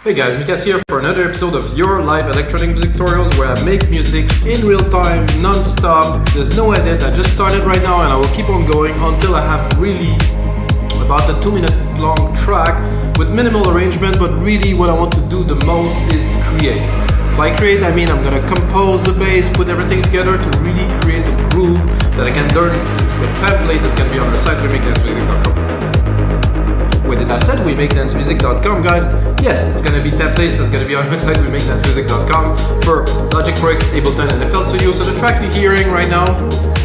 Hey guys, Mikas here for another episode of your live electronic music tutorials where I make music in real time, non-stop. There's no edit, I just started right now and I will keep on going until I have really about a 2-minute long track with minimal arrangement, but really what I want to do the most is create. By create I mean I'm gonna compose the bass, put everything together to really create a groove that I can turn into a template that's gonna be on the site WeMakeDanceMusic.com. Wait, did I said WeMakeDanceMusic.com, guys? Yes, it's gonna be templates that's gonna be on the site WeMakeDanceMusic.com for Logic Pro X, Ableton, and FL Studio. So the track you're hearing right now,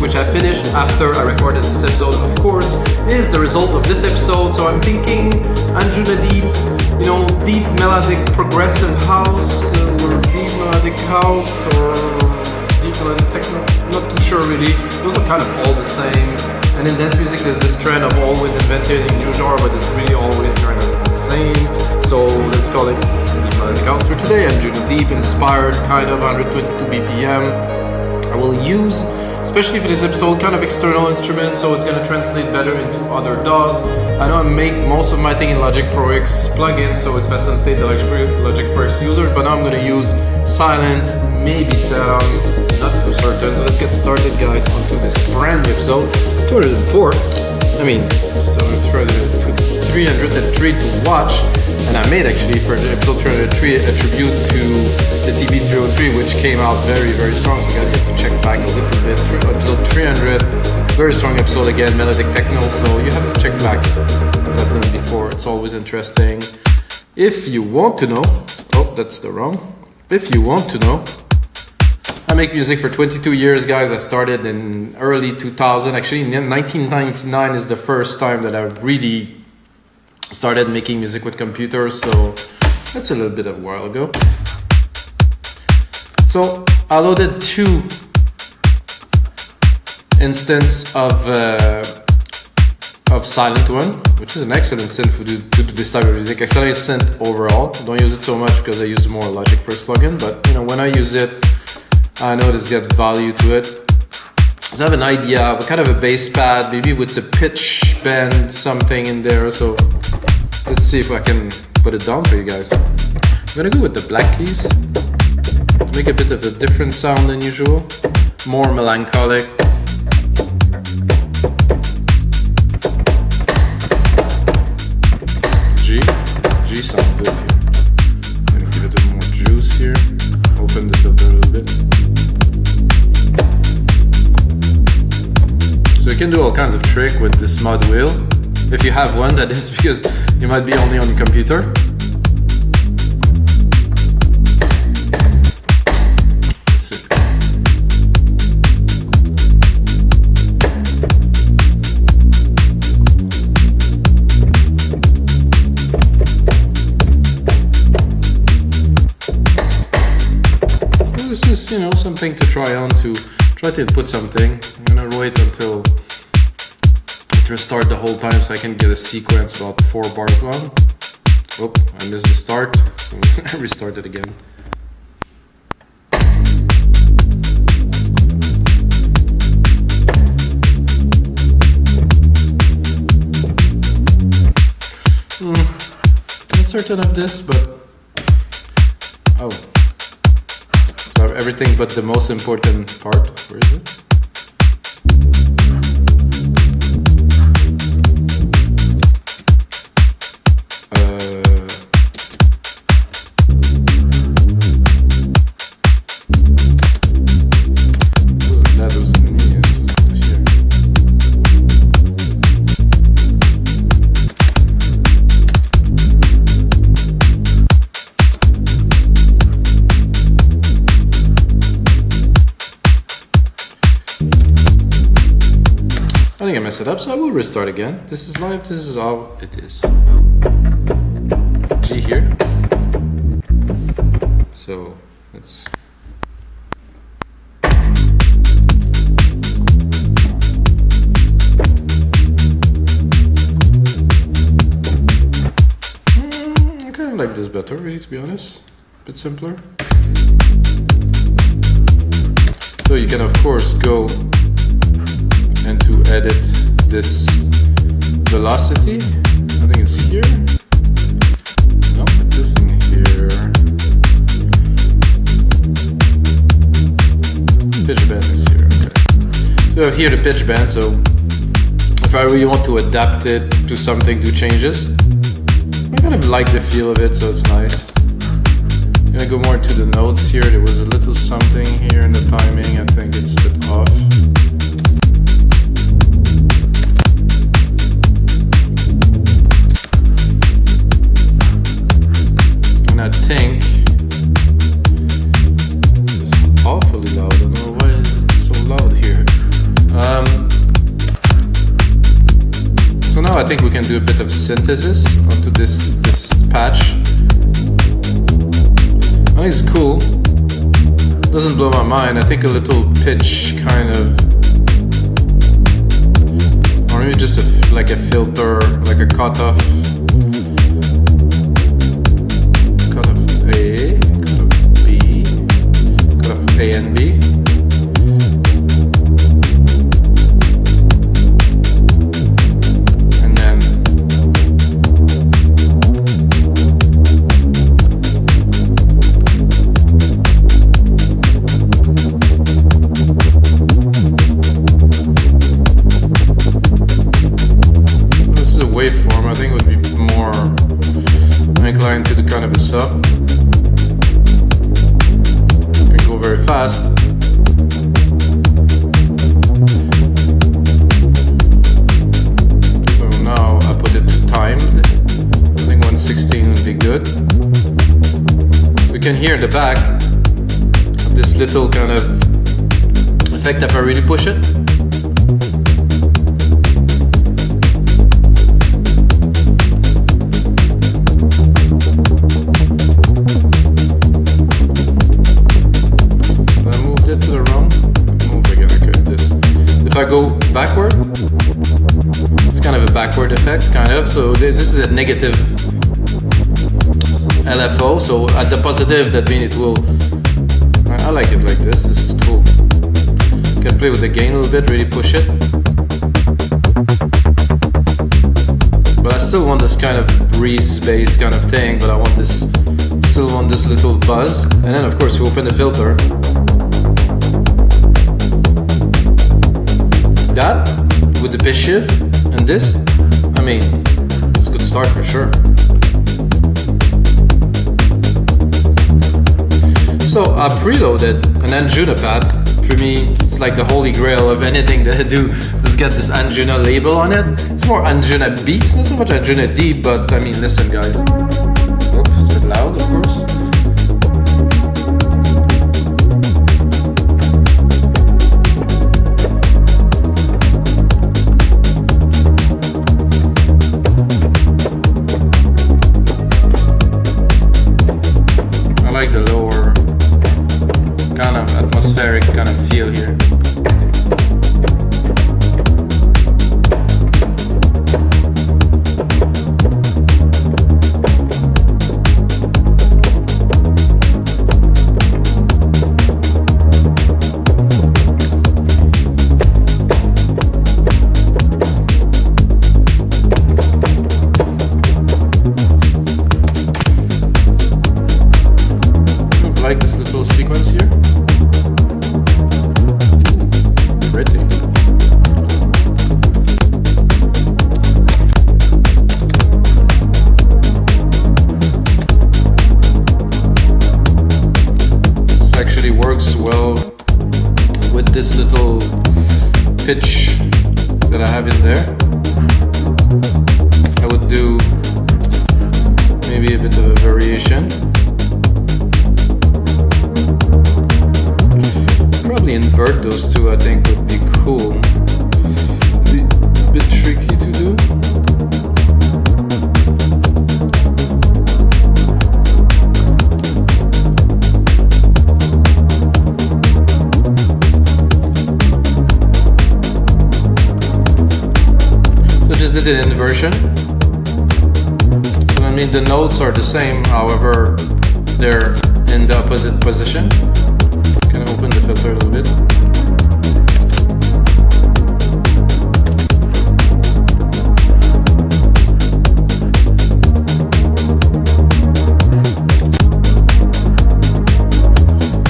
which I finished after I recorded this episode, of course, is the result of this episode. So I'm thinking Anjunadeep, deep melodic progressive house, or deep melodic house, or deep melodic techno. Not too sure really. Those are kind of all the same. And in dance music, there's this trend of always inventing a new genre, but it's really always kind of the same. So let's call it deep melodic house for today. Anjunadeep inspired, kind of 122 BPM. I will use, especially for this episode, kind of external instruments, so it's going to translate better into other DAWs. I know I make most of my thing in Logic Pro X plugins, so it's facilitate the Logic Pro X users, but now I'm going to use Silent, maybe Serum, not too certain. So let's get started, guys, onto this brand new episode, 204. So 303 to watch. And I made actually for the episode 303 a tribute to the TB303, which came out very, very strong. So you guys have to check back a little bit. Episode 300, very strong episode again, melodic techno. So you have to check back that one before. It's always interesting. If you want to know, If you want to know, I make music for 22 years, guys. I started in early 2000. Actually, 1999 is the first time that I really started making music with computers, so that's a little bit of a while ago. So I loaded 2 instances of Silent One, which is an excellent synth to do this type of music. Excellent synth overall. Don't use it so much because I use more Logic Pro X plugin, but when I use it, I know there's got value to it. So I have an idea of kind of a bass pad, maybe with a pitch bend, something in there. So let's see if I can put it down for you guys. I'm gonna go with the black keys to make a bit of a different sound than usual, more melancholic. G sounds good here. I'm gonna give it a bit more juice here. Open the filter a little bit. So you can do all kinds of trick with this mod wheel. If you have one, that is, because you might be only on your computer. Let's see. This is, something to try on, to try to input something. I'm gonna wait until restart the whole time so I can get a sequence about 4 bars long. Oh, I missed the start, so I restart it again. Not certain of this, but so I have everything but the most important part. Where is it? I think I messed it up, so I will restart again. This is live, this is how it is. G here. So let's... I kind of like this better, really, to be honest. A bit simpler. So you can of course go and to edit this velocity. I think it's here. No, this in here. But here the pitch bend, so if I really want to adapt it to something, do changes, I kind of like the feel of it, so it's nice. I'm gonna go more into the notes here. There was a little something here in the timing, I think it's a bit off. And I think it's awfully loud. I don't know why it's so loud here. So now I think we can do a bit of synthesis onto this patch. I think it's cool. Doesn't blow my mind. I think a little pitch kind of, or maybe just like a filter, like a cutoff. Cutoff A, cutoff B, cutoff A and B. Waveform, I think it would be more inclined to the kind of a sub. Can go very fast. So now I put it to timed. I think 116 would be good. We can hear in the back this little kind of effect if I really push it. If I go backward, it's kind of a backward effect, kind of. So this is a negative LFO. So at the positive, that means it will. I like it like this. This is cool. You can play with the gain a little bit, really push it. But I still want this kind of breeze bass kind of thing. But I want this, still want this little buzz. And then of course you open the filter. That with the pitch shift and this, I mean, it's a good start for sure. So I preloaded an Anjuna pad. For me, it's like the holy grail of anything that I do. Let's get this Anjuna label on it. It's more Anjuna beats, not so much Anjunadeep, but I mean, listen guys. Oops, it's a bit loud, of course. Like the lower kind of atmospheric kind of feel here. Like this little sequence here. Pretty. This actually works well with this little pitch that I have in there. I would do maybe a bit of a variation. Probably invert those two, I think would be cool. Be a bit tricky to do. So just did an inversion. So I mean the notes are the same, however they're in the opposite position. Can I open the filter a little bit?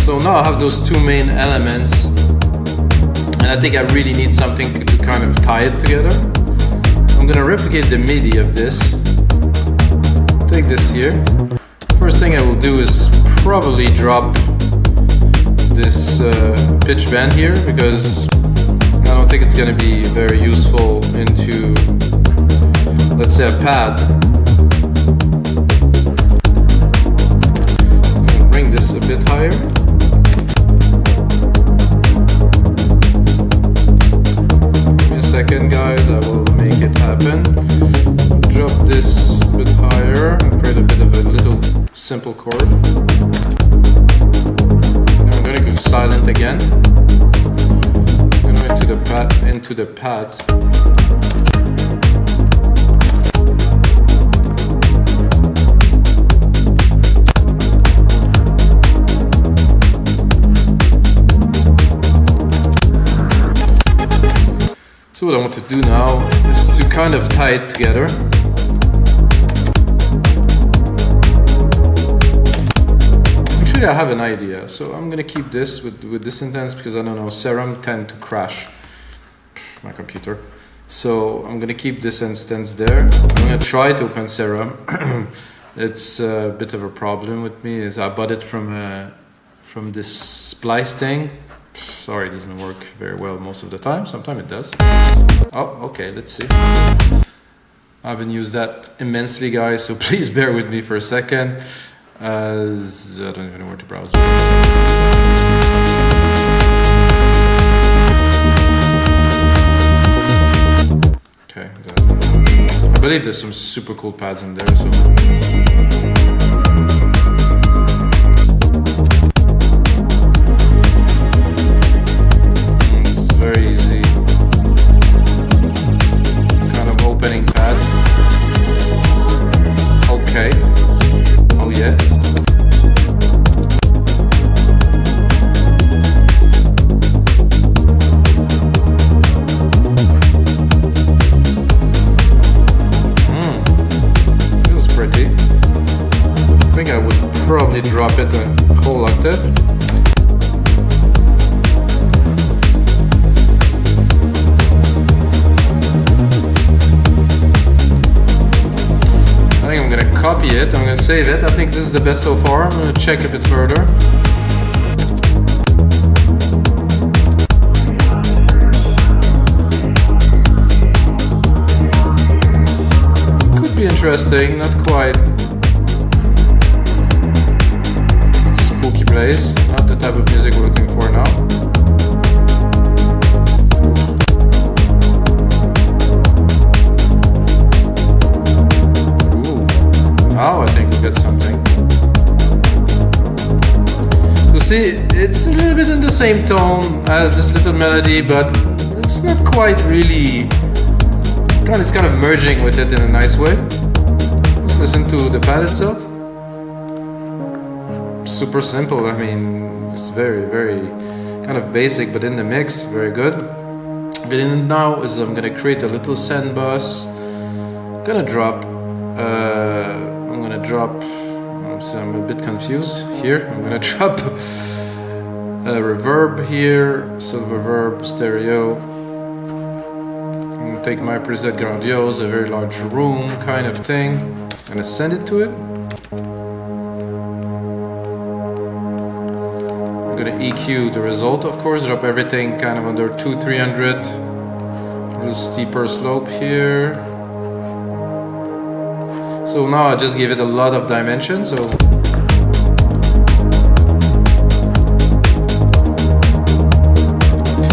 So now I have those two main elements, and and I think I really need something to kind of tie it together. I'm gonna replicate the MIDI of this. Take this here. First thing I will do is probably drop this pitch bend here, because I don't think it's gonna be very useful into, let's say, a pad. Bring this a bit higher. Give me a second, guys, I will make it happen. Drop this a bit higher and create a bit of a little simple chord. Now I'm gonna go silent again. I'm going into the pads. So what I want to do now is to kind of tie it together. Actually, I have an idea. So I'm gonna keep this with this intense, because I don't know, Serum tend to crash my computer. So I'm gonna keep this instance there. I'm gonna try to open Serum. It's a bit of a problem with me, is I bought it from this splice thing. Sorry, it doesn't work very well most of the time. Sometimes it does. Oh, okay, let's see. I haven't used that immensely, guys, so please bear with me for a second. I don't even know where to browse. Okay, I believe there's some super cool pads in there, so. Very easy kind of opening pad. Okay. Oh yeah. This is pretty. I think I would probably drop it a whole octave. I think I'm gonna copy it, I'm gonna save it. I think this is the best so far. I'm gonna check a bit further. Could be interesting, not quite spooky place. Not the type of music we're looking for now. Oh, I think we'll get something. So see, it's a little bit in the same tone as this little melody, but it's not quite really. It's kind of merging with it in a nice way. Let's listen to the pad itself. Super simple. I mean, it's very, very kind of basic, but in the mix, very good. What I'm gonna do now is I'm gonna create a little send bus. I'm gonna drop. So I'm a bit confused here. I'm gonna drop a reverb here, silver reverb, stereo. I'm gonna take my preset grandiose, a very large room kind of thing. I'm gonna send it to it. I'm gonna EQ the result, of course, drop everything kind of under 200-300. A little steeper slope here. So now I just give it a lot of dimension. So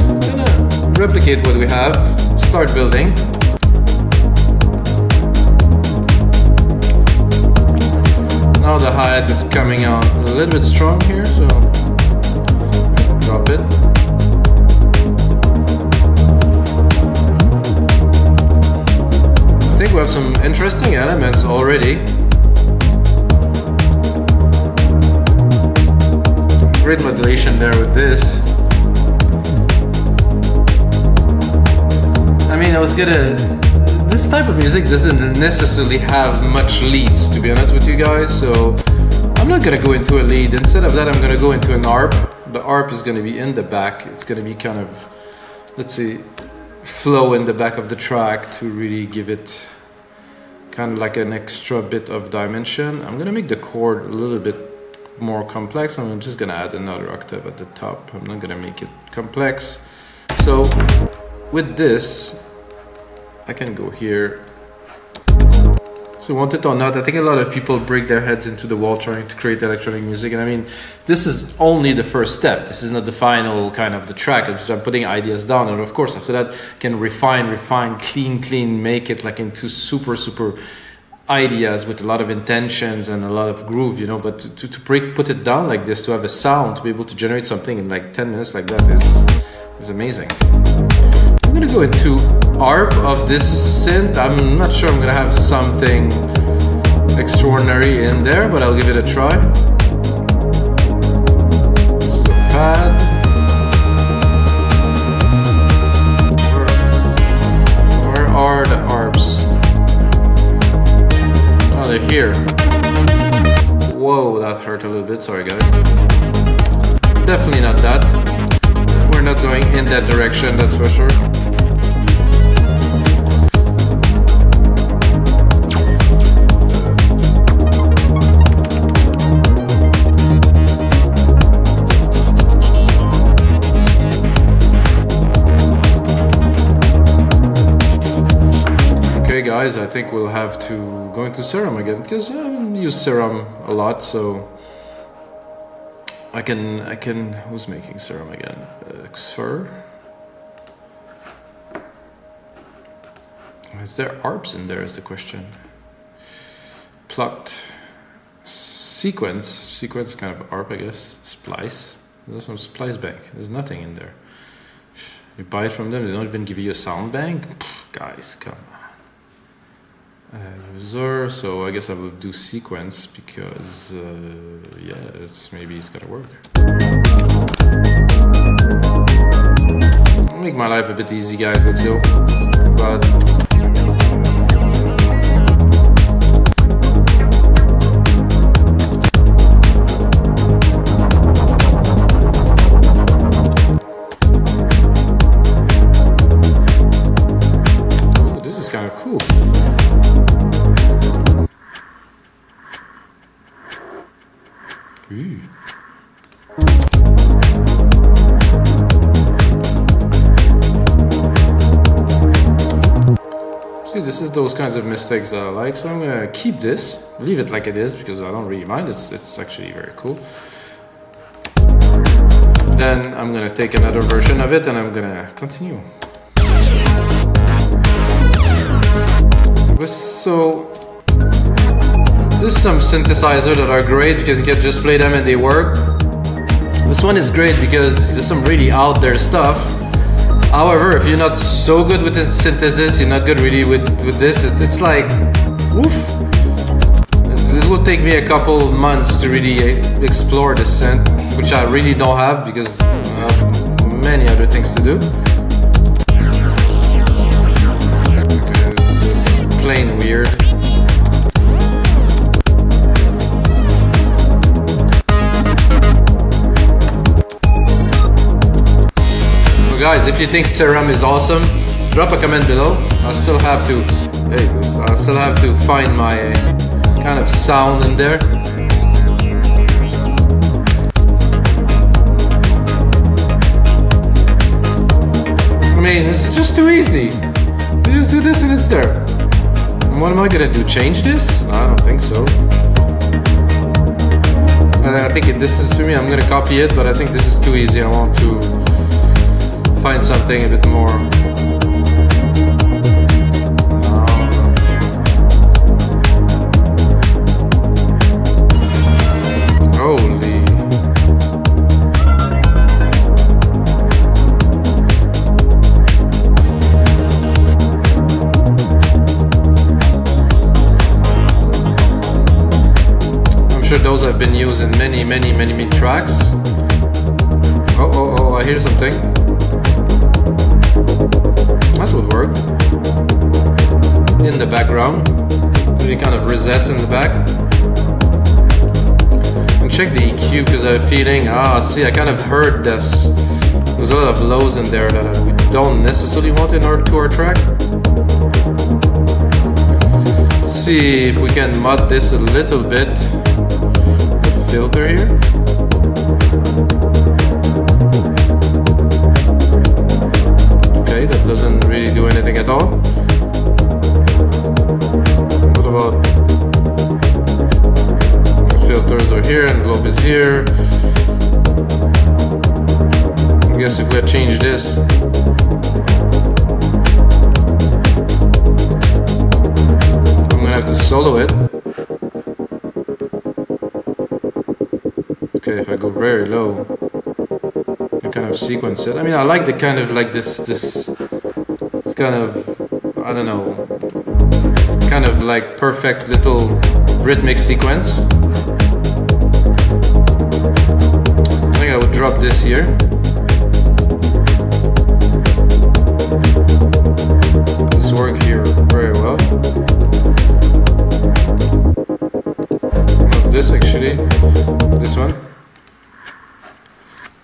I'm gonna replicate what we have, start building. Now the hi-hat is coming out a little bit strong here, so drop it. I think we have some interesting elements already. Great modulation there with this. I mean, this type of music doesn't necessarily have much leads, to be honest with you guys, so I'm not gonna go into a lead. Instead of that, I'm gonna go into an arp. The arp is gonna be in the back. It's gonna be kind of let's see, flow in the back of the track to really give it kind of like an extra bit of dimension. I'm gonna make the chord a little bit more complex. I'm just gonna add another octave at the top. I'm not gonna make it complex. So with this, I can go here. So want it or not, I think a lot of people break their heads into the wall trying to create electronic music. And I mean, this is only the first step. This is not the final kind of the track. I'm putting ideas down. And of course, after that, I can refine, clean, make it like into super ideas with a lot of intentions and a lot of groove, you know. But to put it down like this, to have a sound, to be able to generate something in like 10 minutes like that is amazing. I'm gonna go into arp of this synth. I'm not sure I'm gonna have something extraordinary in there, but I'll give it a try. Just a pad. Where are the arps? Oh, they're here. Whoa, that hurt a little bit. Sorry, guys. Definitely not that. We're not going in that direction, that's for sure. Okay guys, I think we'll have to go into Serum again, because I use Serum a lot, so I can, who's making Serum again? Xfer? Is there arps in there is the question. Plucked. Sequence kind of arp, I guess. Splice. There's some splice bank. There's nothing in there. You buy it from them, they don't even give you a sound bank? Pff, guys, come on. User, so I guess I will do sequence because yeah, maybe it's gonna work. I'll make my life a bit easy, guys. Let's go. But oh, this is kind of cool. Ooh. See, this is those kinds of mistakes that I like, so I'm gonna keep this, leave it like it is because I don't really mind. It's actually very cool. Then I'm gonna take another version of it and I'm gonna continue. So there's some synthesizers that are great because you can just play them and they work. This one is great because there's some really out there stuff. However, if you're not so good with the synthesis, you're not good really with this, it's like, woof. It will take me a couple months to really explore this synth, which I really don't have because I have many other things to do. It's just plain weird. Guys, if you think Serum is awesome, drop a comment below. I still have to find my kind of sound in there. I mean, it's just too easy. You just do this and it's there. And what am I gonna do? Change this? I don't think so. And I think this is for me. I'm gonna copy it, but I think this is too easy. I want to find something a bit more. Holy. I'm sure those have been used in many tracks. Oh, I hear something. That would work. In the background. Really kind of recess in the back. And check the EQ because I have a feeling, see, I kind of heard this There's a lot of lows in there that we don't necessarily want in our track. Let's see if we can mod this a little bit. The filter here. Okay, that doesn't really do anything at all. What about filters are here and globe is here. I guess if we change this, I'm gonna have to solo it. Okay, if I go very low, I kind of sequence it. I mean, I like the kind of like this kind of, I don't know, kind of like perfect little rhythmic sequence. I think I would drop this here. This work here very well. Not this actually, this one.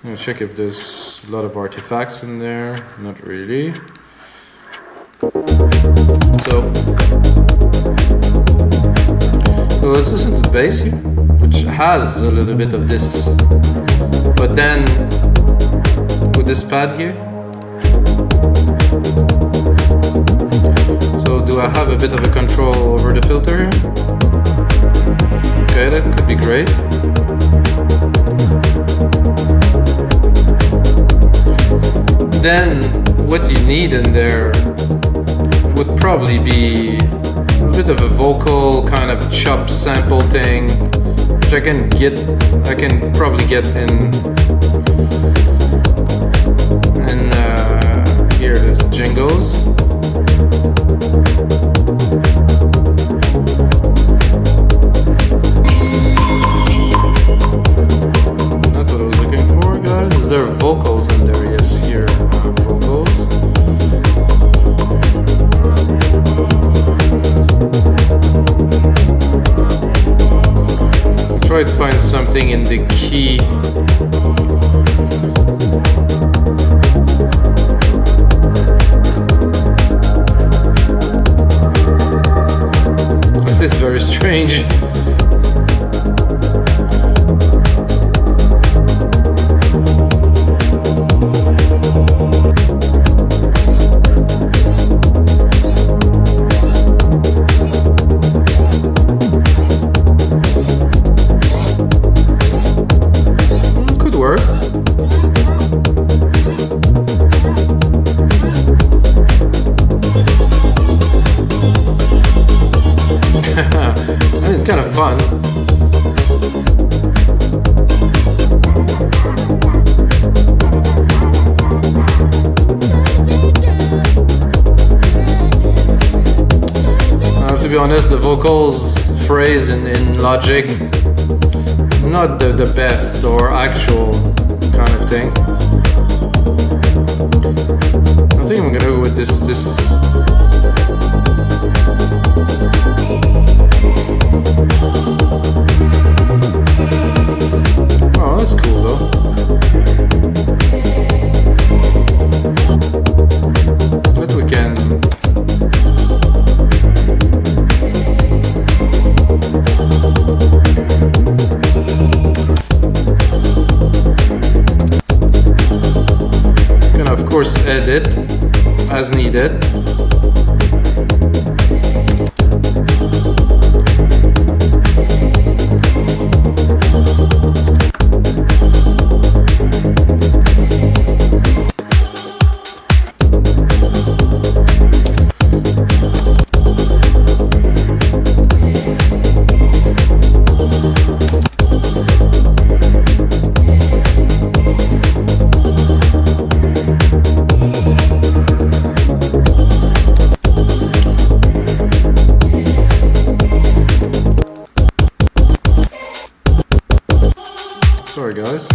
I'm gonna check if there's a lot of artifacts in there. Not really. So let's listen to the bass here, which has a little bit of this, but then with this pad here. So do I have a bit of a control over the filter here? Okay, that could be great. Then what you need in there would probably be a bit of a vocal kind of chop sample thing, which I can probably get in here it is, jingles. That's what I was looking for, guys. Is there vocals in there? Yes, here are vocals. Try to find something in the key. This is very strange. Could work. I mean, it's kind of fun. To be honest, the vocals phrase in Logic, not the best or actual kind of thing. I think I'm gonna go with this. Oh, that's cool though. But we can. Can of course edit as needed. Sorry guys.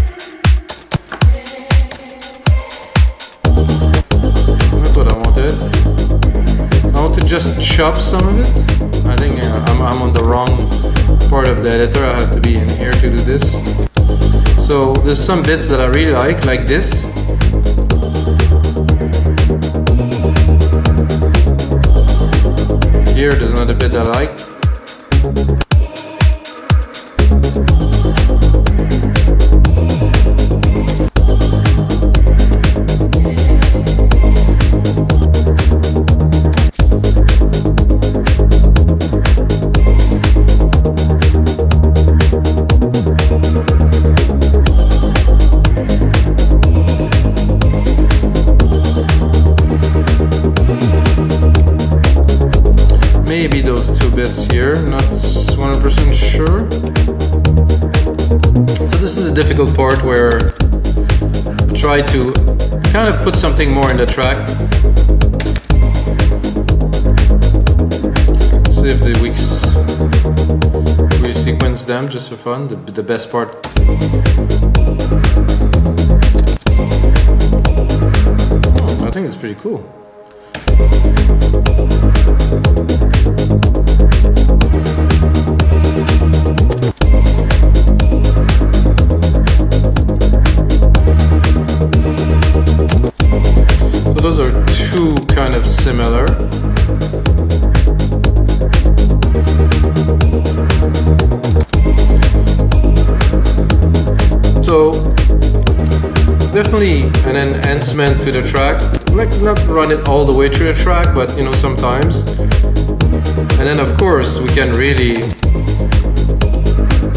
That's what I wanted. So I want to just chop some of it. I think I'm on the wrong part of the editor. I have to be in here to do this. So there's some bits that I really like this. Here, there's another bit I like. Maybe those two bits here, not 100% sure. So this is a difficult part where I try to kind of put something more in the track. See if we sequence them just for fun, the best part. I think it's pretty cool. So those are two kind of similar. So definitely an enhancement to the track. Like not run it all the way through the track, but you know, sometimes. And then of course we can really,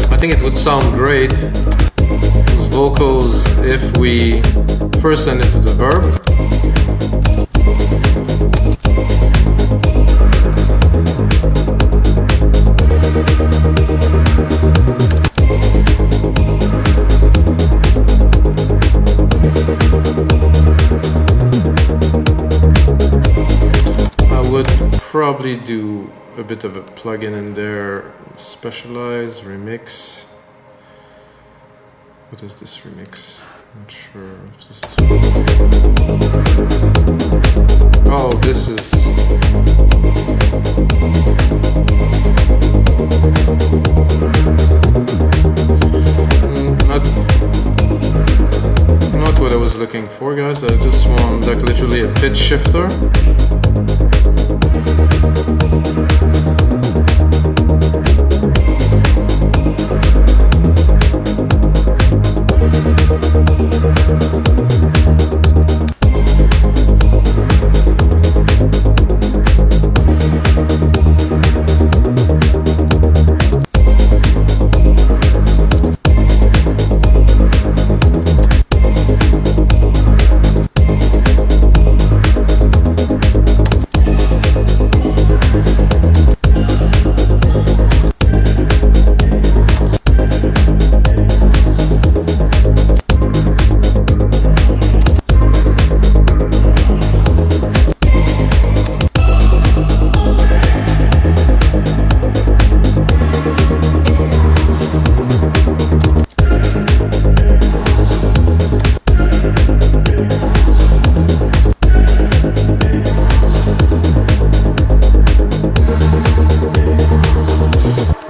I think it would sound great, those vocals, if we first send it to the verb. Probably do a bit of a plugin in there, specialize, remix. What is this remix? Not sure if this is... Oh, this is... Not what I was looking for, guys. I just want like literally a pitch shifter.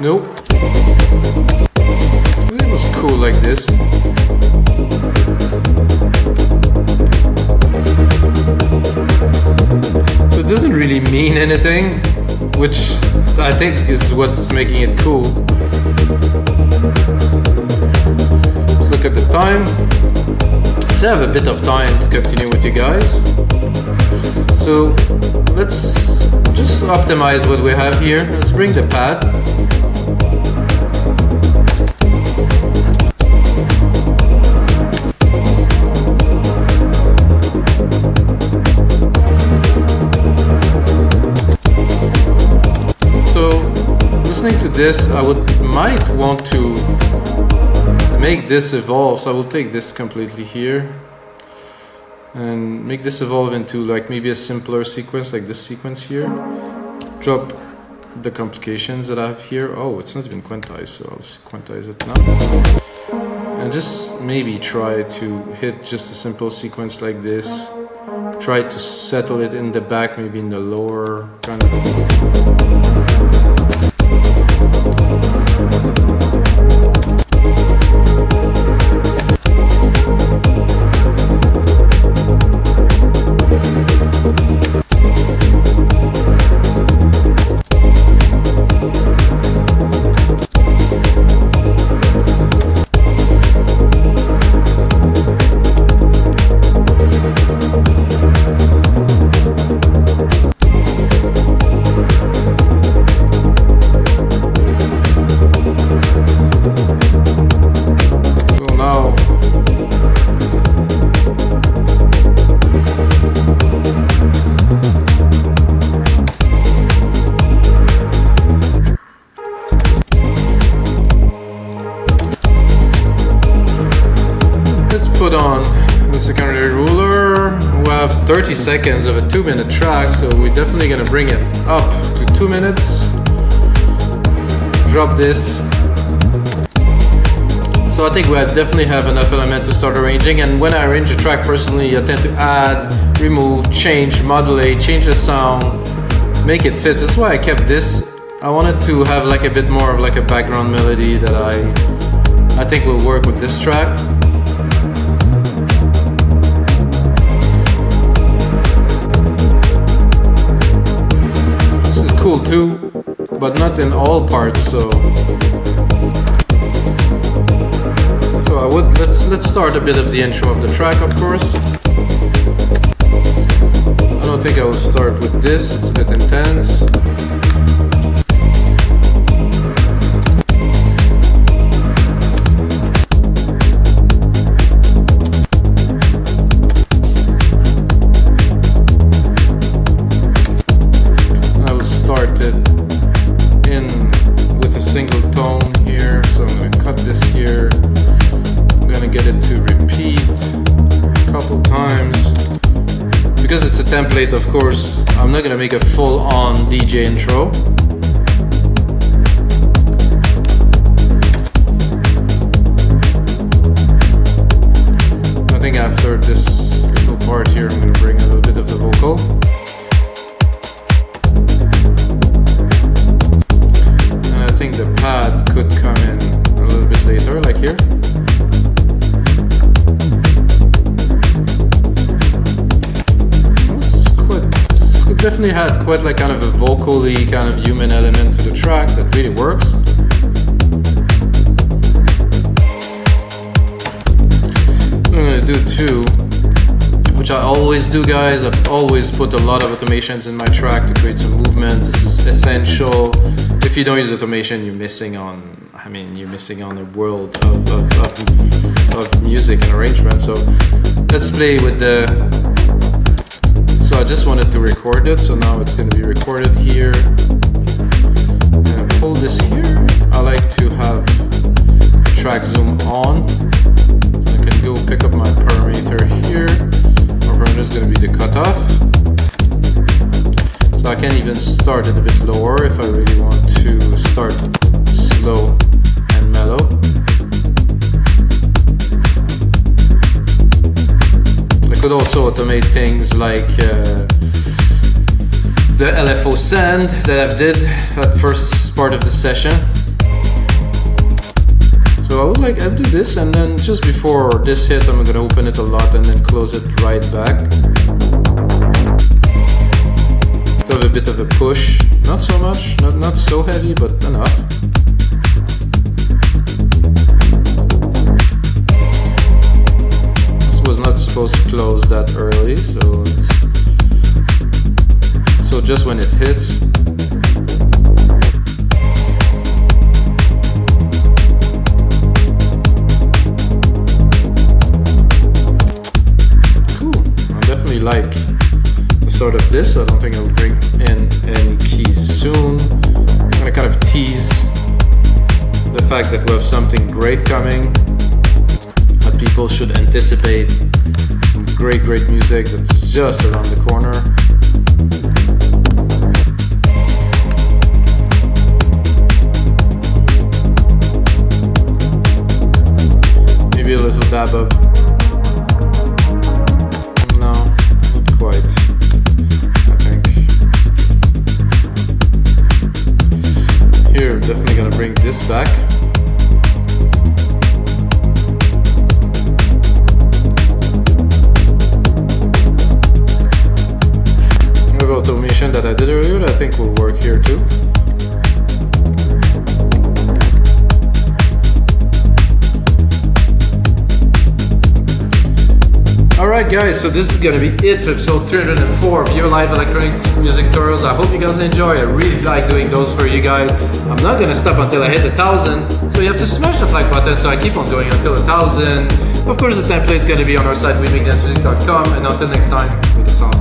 Nope. It was cool like this. So it doesn't really mean anything, which I think is what's making it cool. Let's look at the time. Still have a bit of time to continue with you guys. So let's just optimize what we have here. Let's bring the pad. Listening to this, I might want to make this evolve, so I will take this completely here and make this evolve into like maybe a simpler sequence, like this sequence here. Drop the complications that I have here. Oh, it's not even quantized, so I'll quantize it now. And just maybe try to hit just a simple sequence like this. Try to settle it in the back, maybe in the lower kind of. put on the secondary ruler. We have 30 seconds of a 2-minute track, so we're definitely gonna bring it up to 2 minutes. Drop this. So I think we definitely have enough element to start arranging, and when I arrange a track personally, I tend to add, remove, change, modulate, change the sound, make it fit. That's why I kept this. I wanted to have like a bit more of like a background melody that I think will work with this track. This is cool too, but not in all parts, so I would let's start a bit of the intro of the track, of course. I don't think I will start with this, it's a bit intense. I will start it in with a single tone here, so I'm going to cut this here. Get it to repeat a couple times. Because it's a template, of course, I'm not gonna make a full-on DJ intro. I think after this little part here, I'm gonna bring a little bit of the vocal. And I think the pad could come in a little bit later, like here. Definitely had quite like kind of a vocally kind of human element to the track that really works. What I'm gonna do too, which I always do, guys, I've always put a lot of automations in my track to create some movement. This is essential. If you don't use automation, you're missing on a world of music and arrangement. So let's play with the. So I just wanted to record it, so now it's going to be recorded here. I'm going to pull this here. I like to have the track zoom on. So I can go pick up my parameter here. My parameter is going to be the cutoff. So I can even start it a bit lower if I really want to start slow and mellow. I could also automate things like the LFO send that I did at first part of the session. So I'll do this, and then just before this hits, I'm gonna open it a lot and then close it right back. To have a bit of a push, not so much, not so heavy, but enough. Was not supposed to close that early, so just when it hits. Cool. I definitely like the start of this. I don't think I'll bring in any keys soon. I'm gonna kind of tease the fact that we have something great coming. People should anticipate great music that's just around the corner. Maybe a little dab of... No, not quite, I think. Here, I'm definitely gonna bring this back. Automation that I did earlier that I think will work here too. Alright guys, so this is gonna be it for episode 304 of your live electronic music tutorials. I hope you guys enjoy. I really like doing those for you guys. I'm not gonna stop until I hit 1,000, so you have to smash the like button so I keep on going until 1,000. Of course the template is gonna be on our site, wemakedancemusic.com, and until next time, with the sound.